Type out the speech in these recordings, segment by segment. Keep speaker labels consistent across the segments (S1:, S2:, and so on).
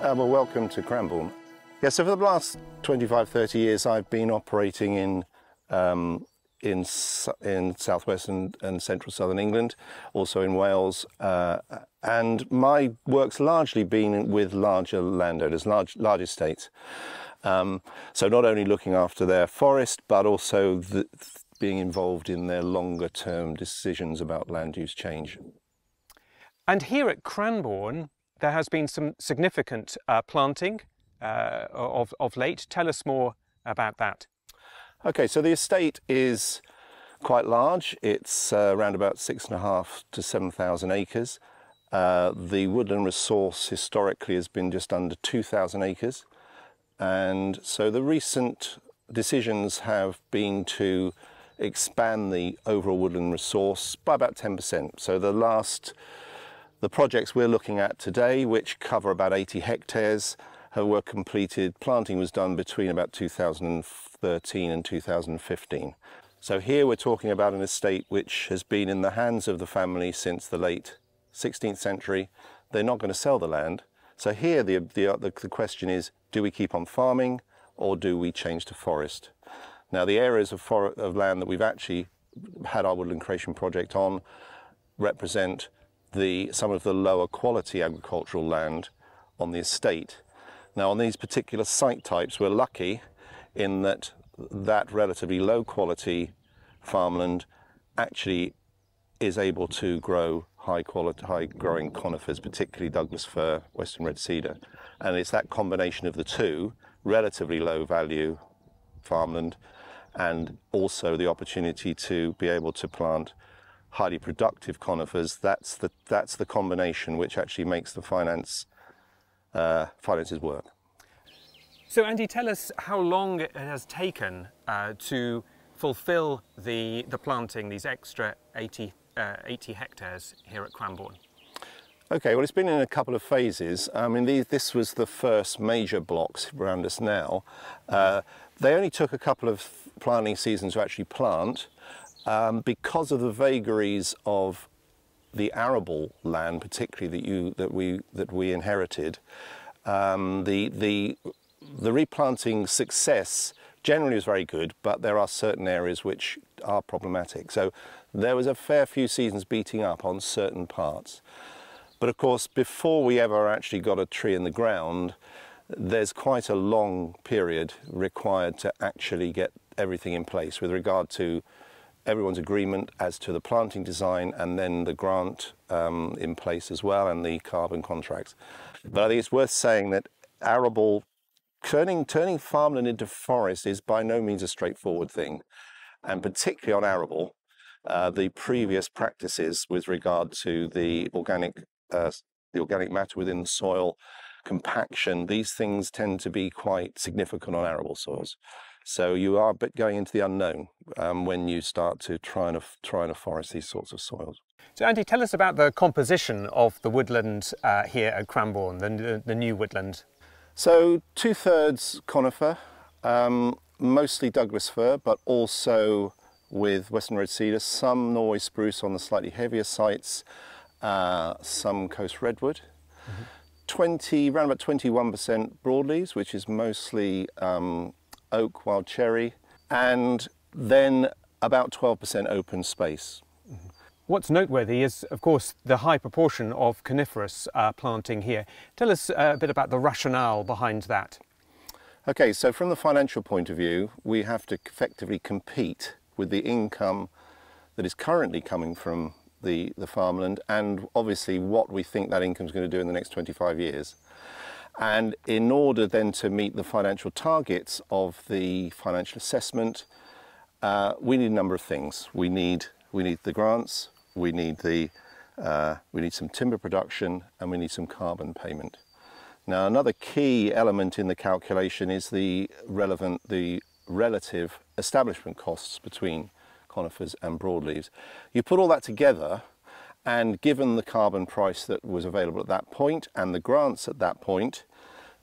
S1: Well, welcome to Cranborne. Yeah, so for the last 25, 30 years, I've been operating in southwest and central southern England, also in Wales, and my work's largely been with larger landowners, large estates. So not only looking after their forest, but also being involved in their longer term decisions about land use change.
S2: And here at Cranborne, there has been some significant planting of late. Tell us more about that. Okay,
S1: so the estate is quite large. It's around about 6,500 to 7,000 acres. The woodland resource historically has been just under 2,000 acres. And so the recent decisions have been to expand the overall woodland resource by about 10%. So the projects we're looking at today, which cover about 80 hectares, were completed. Planting was done between about 2013 and 2015. So here we're talking about an estate which has been in the hands of the family since the late 16th century. They're not going to sell the land. So here the question is, do we keep on farming or do we change to forest? Now the areas of land that we've actually had our woodland creation project on represent some of the lower quality agricultural land on the estate. Now on these particular site types, we're lucky in that relatively low quality farmland actually is able to grow high growing conifers, particularly Douglas fir, western red cedar. And it's that combination of the two, relatively low value farmland, and also the opportunity to be able to plant highly productive conifers. That's the combination which actually makes the finances work.
S2: So Andy, tell us how long it has taken to fulfil the planting, these extra 80 hectares here at Cranborne.
S1: Okay, well, it's been in a couple of phases. I mean, this was the first major blocks around us now. They only took a couple of planting seasons to actually plant. Because of the vagaries of the arable land, particularly that we inherited, the replanting success generally is very good, but there are certain areas which are problematic. So there was a fair few seasons beating up on certain parts. But of course, before we ever actually got a tree in the ground, there's quite a long period required to actually get everything in place with regard to everyone's agreement as to the planting design and then the grant in place as well, and the carbon contracts. But I think it's worth saying that arable, turning farmland into forest is by no means a straightforward thing. And particularly on arable, the previous practices with regard to the organic matter within the soil, compaction, these things tend to be quite significant on arable soils. So you are a bit going into the unknown when you start to try and forest these sorts of soils.
S2: So Andy, tell us about the composition of the woodland here at Cranborne, the new woodland.
S1: So 2/3 conifer, mostly Douglas fir, but also with western red cedar, some Norway spruce on the slightly heavier sites, some coast redwood. Mm-hmm. Around about 21% broadleaves, which is mostly oak, wild cherry, and then about 12% open space.
S2: Mm-hmm. What's noteworthy is, of course, the high proportion of coniferous planting here. Tell us a bit about the rationale behind that.
S1: Okay, so from the financial point of view, we have to effectively compete with the income that is currently coming from the farmland, and obviously what we think that income is going to do in the next 25 years. And in order then to meet the financial targets of the financial assessment, we need a number of things. We need the grants, we need some timber production, and we need some carbon payment. Now, another key element in the calculation is the relative establishment costs between conifers and broadleaves. You put all that together, and given the carbon price that was available at that point and the grants at that point,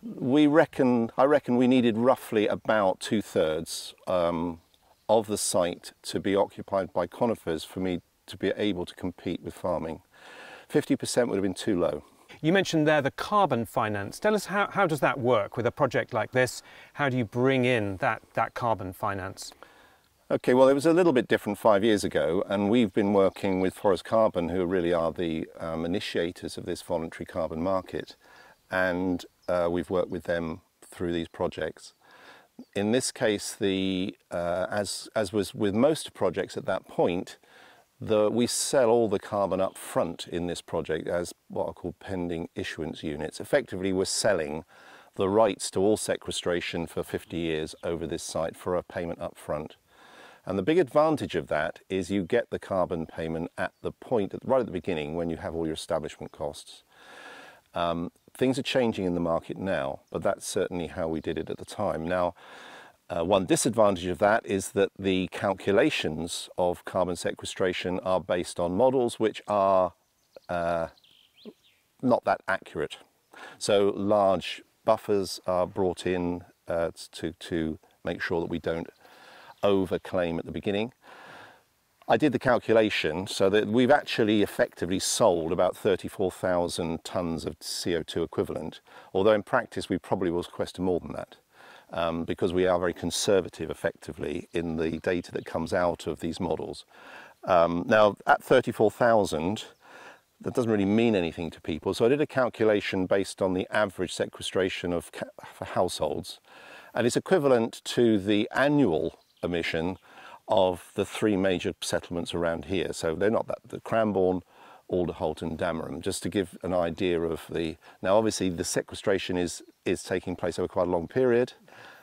S1: I reckon we needed roughly about 2/3 of the site to be occupied by conifers for me to be able to compete with farming. 50% would have been too low.
S2: You mentioned there the carbon finance. Tell us how does that work with a project like this? How do you bring in that carbon finance?
S1: Okay, well, it was a little bit different 5 years ago, and we've been working with Forest Carbon, who really are the initiators of this voluntary carbon market, and we've worked with them through these projects. In this case, as was with most projects at that point, we sell all the carbon up front in this project as what are called pending issuance units. Effectively, we're selling the rights to all sequestration for 50 years over this site for a payment up front. And the big advantage of that is you get the carbon payment at the point, right at the beginning, when you have all your establishment costs. Things are changing in the market now, but that's certainly how we did it at the time. Now, one disadvantage of that is that the calculations of carbon sequestration are based on models which are not that accurate. So large buffers are brought in to make sure that we don't overclaim at the beginning. I did the calculation so that we've actually effectively sold about 34,000 tonnes of CO2 equivalent, although in practice we probably will sequester more than that because we are very conservative effectively in the data that comes out of these models. Now at 34,000, that doesn't really mean anything to people, so I did a calculation based on the average sequestration for households, and it's equivalent to the annual emission of the three major settlements around here. So they're not that, the Cranborne, Alderholt and Dameron, just to give an idea of now obviously the sequestration is taking place over quite a long period,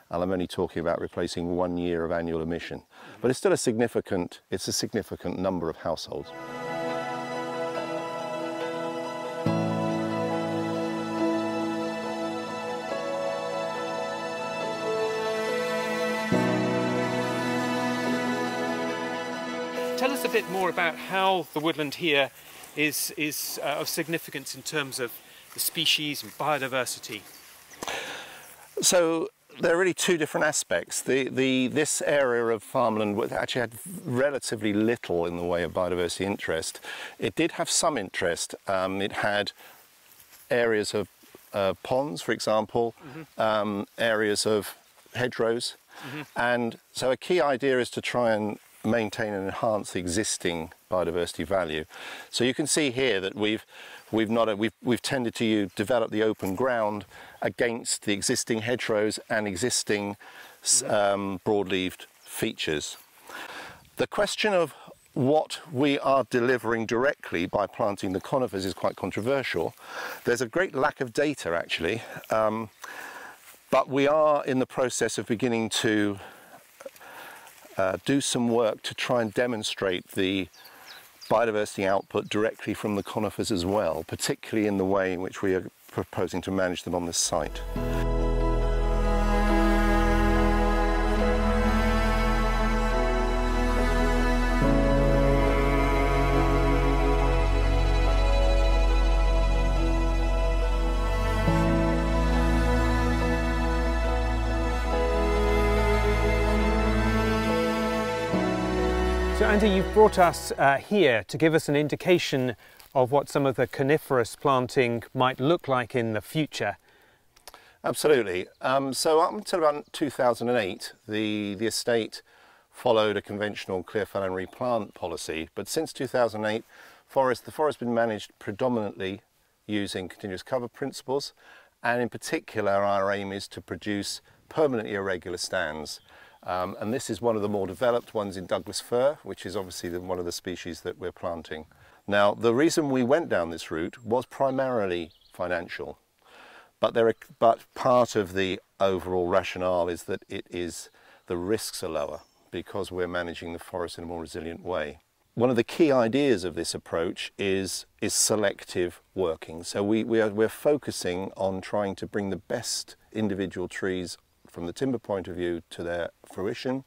S1: and I'm only talking about replacing 1 year of annual emission, but it's still a significant number of households.
S2: Tell us a bit more about how the woodland here is of significance in terms of the species and biodiversity.
S1: So there are really two different aspects. This area of farmland actually had relatively little in the way of biodiversity interest. It did have some interest. It had areas of ponds, for example, areas of hedgerows, and so a key idea is to try and maintain and enhance the existing biodiversity value. So you can see here that we've tended to develop the open ground against the existing hedgerows and existing broad-leaved features. The question of what we are delivering directly by planting the conifers is quite controversial. There's a great lack of data actually, but we are in the process of beginning to do some work to try and demonstrate the biodiversity output directly from the conifers as well, particularly in the way in which we are proposing to manage them on this site.
S2: So Andy, you've brought us here to give us an indication of what some of the coniferous planting might look like in the future.
S1: Absolutely. So up until about 2008, the estate followed a conventional clear fell and replant policy, but since 2008, the forest has been managed predominantly using continuous cover principles, and in particular our aim is to produce permanently irregular stands. And this is one of the more developed ones in Douglas fir, which is obviously one of the species that we're planting. Now, the reason we went down this route was primarily financial, but part of the overall rationale is that the risks are lower because we're managing the forest in a more resilient way. One of the key ideas of this approach is selective working. So we're focusing on trying to bring the best individual trees from the timber point of view to their fruition,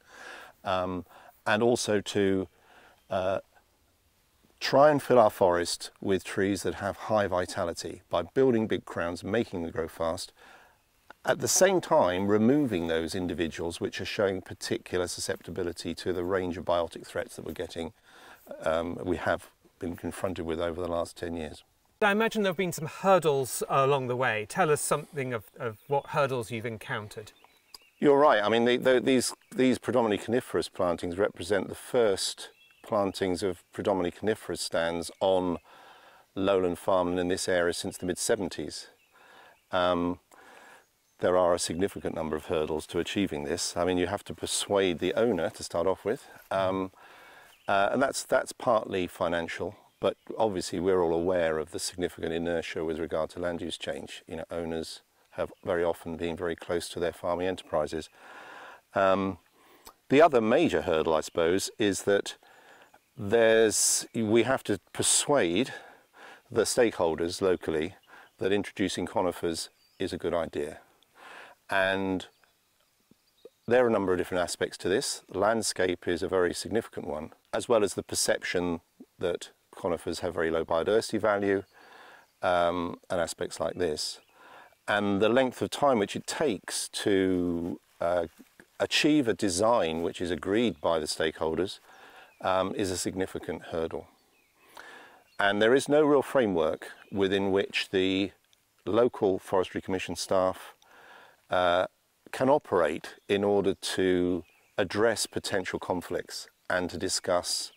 S1: and also to try and fill our forest with trees that have high vitality by building big crowns, making them grow fast, at the same time removing those individuals which are showing particular susceptibility to the range of biotic threats that we have been confronted with over the last 10 years.
S2: I imagine there have been some hurdles along the way. Tell us something of what hurdles you've encountered.
S1: You're right. I mean, these predominantly coniferous plantings represent the first plantings of predominantly coniferous stands on lowland farmland in this area since the mid-70s. There are a significant number of hurdles to achieving this. I mean, you have to persuade the owner to start off with, and that's partly financial. But obviously, we're all aware of the significant inertia with regard to land use change. You know, owners have very often been very close to their farming enterprises. The other major hurdle, I suppose, is that we have to persuade the stakeholders locally that introducing conifers is a good idea. And there are a number of different aspects to this. The landscape is a very significant one, as well as the perception that conifers have very low biodiversity value, and aspects like this. And the length of time which it takes to achieve a design which is agreed by the stakeholders is a significant hurdle. And there is no real framework within which the local Forestry Commission staff can operate in order to address potential conflicts and to discuss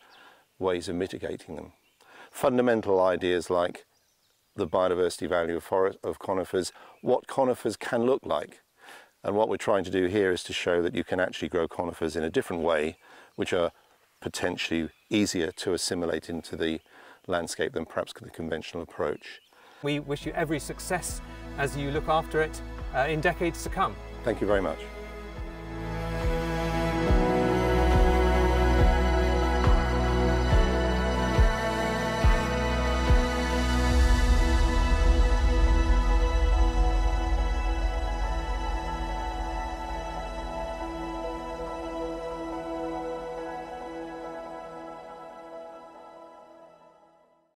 S1: ways of mitigating them. Fundamental ideas like the biodiversity value of conifers, what conifers can look like. And what we're trying to do here is to show that you can actually grow conifers in a different way, which are potentially easier to assimilate into the landscape than perhaps the conventional approach.
S2: We wish you every success as you look after it in decades to come.
S1: Thank you very much.